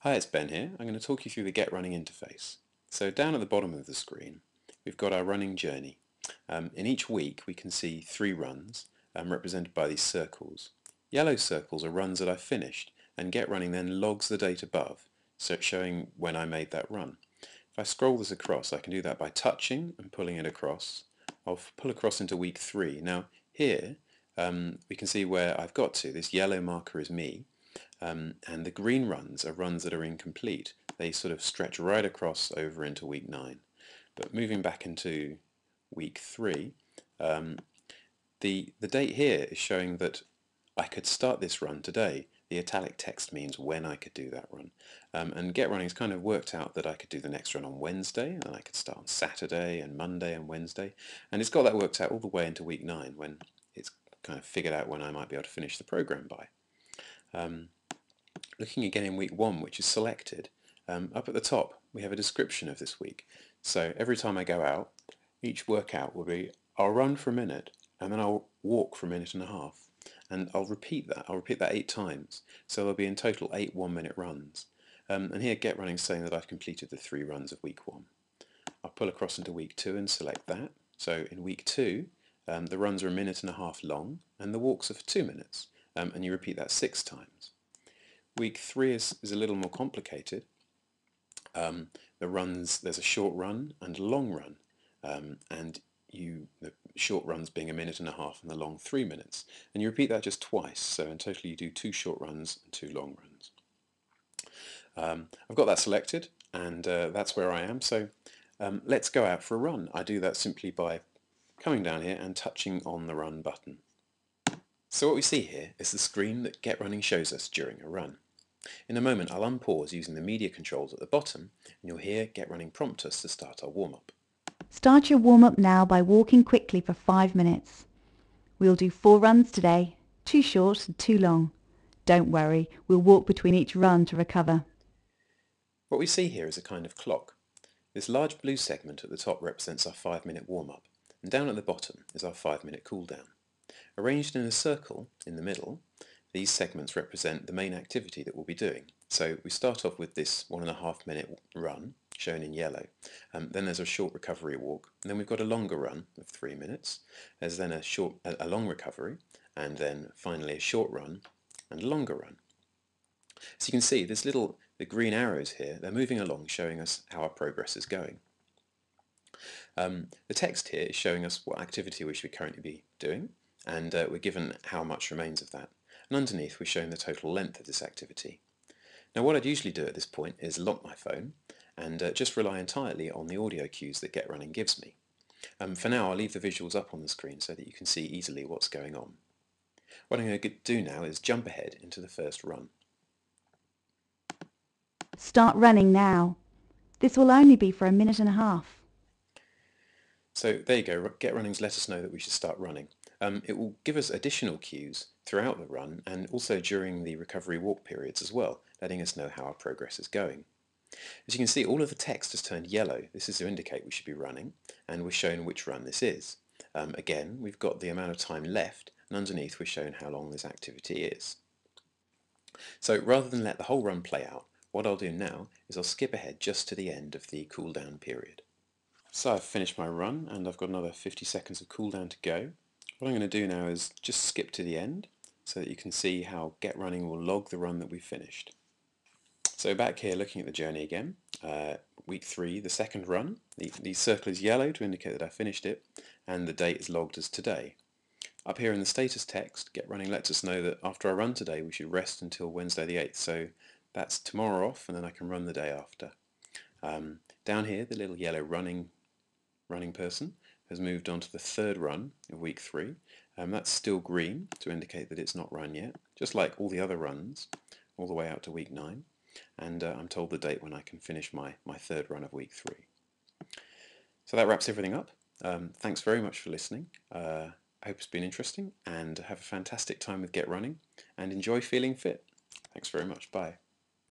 Hi, it's Ben here. I'm going to talk you through the GetRunning interface. So down at the bottom of the screen, we've got our running journey. In each week we can see 3 runs represented by these circles. Yellow circles are runs that I've finished, and GetRunning then logs the date above, so it's showing when I made that run. If I scroll this across, I can do that by touching and pulling it across. I'll pull across into week 3. Now here we can see where I've got to. This yellow marker is me. And the green runs are runs that are incomplete. They sort of stretch right across over into week 9. But moving back into week 3, the date here is showing that I could start this run today. The italic text means when I could do that run. And GetRunning has kind of worked out that I could do the next run on Wednesday, and I could start on Saturday and Monday and Wednesday. And it's got that worked out all the way into week 9 when it's kind of figured out when I might be able to finish the program by. Looking again in week 1, which is selected, up at the top we have a description of this week. So every time I go out, each workout will be, I'll run for a minute and then I'll walk for a minute and a half. And I'll repeat that 8 times. So there'll be in total 8 1-minute runs. And here GetRunning is saying that I've completed the 3 runs of week 1. I'll pull across into week 2 and select that. So in week 2, the runs are a minute and a half long and the walks are for 2 minutes. And you repeat that 6 times. Week 3 is a little more complicated. There's a short run and a long run, and the short runs being a minute and a half and the long 3 minutes. And you repeat that just twice, so in total you do 2 short runs and 2 long runs. I've got that selected, and that's where I am, so let's go out for a run. I do that simply by coming down here and touching on the run button. So what we see here is the screen that GetRunning shows us during a run. In a moment I'll unpause using the media controls at the bottom, and you'll hear GetRunning prompt us to start our warm-up. Start your warm-up now by walking quickly for 5 minutes. We'll do 4 runs today, 2 short and 2 long. Don't worry, we'll walk between each run to recover. What we see here is a kind of clock. This large blue segment at the top represents our 5-minute warm-up, and down at the bottom is our 5-minute cool-down. Arranged in a circle in the middle, these segments represent the main activity that we'll be doing. So we start off with this 1.5-minute run, shown in yellow. Then there's a short recovery walk, and then we've got a longer run of 3 minutes. There's then a long recovery, and then finally a short run and a longer run. So you can see the green arrows here, they're moving along, showing us how our progress is going. The text here is showing us what activity we should currently be doing, and we're given how much remains of that. And underneath we're shown the total length of this activity. Now what I'd usually do at this point is lock my phone and just rely entirely on the audio cues that GetRunning gives me. For now I'll leave the visuals up on the screen so that you can see easily what's going on. What I'm going to do now is jump ahead into the first run. Start running now. This will only be for a minute and a half. So there you go, GetRunning's let us know that we should start running. It will give us additional cues throughout the run and also during the recovery walk periods as well, letting us know how our progress is going. As you can see, all of the text has turned yellow. This is to indicate we should be running, and we're shown which run this is. Again, we've got the amount of time left, and underneath we're shown how long this activity is. So rather than let the whole run play out, what I'll do now is I'll skip ahead just to the end of the cool-down period. So I've finished my run and I've got another 50 seconds of cooldown to go. What I'm going to do now is just skip to the end so that you can see how GetRunning will log the run that we've finished. So back here looking at the journey again, week 3, the second run, the circle is yellow to indicate that I finished it, and the date is logged as today. Up here in the status text, GetRunning lets us know that after I run today we should rest until Wednesday the 8th, so that's tomorrow off and then I can run the day after. Down here the little yellow running person has moved on to the third run of week 3. That's still green to indicate that it's not run yet, just like all the other runs all the way out to week 9. And I'm told the date when I can finish my third run of week 3. So that wraps everything up. Thanks very much for listening. I hope it's been interesting, and have a fantastic time with GetRunning and enjoy feeling fit. Thanks very much. Bye.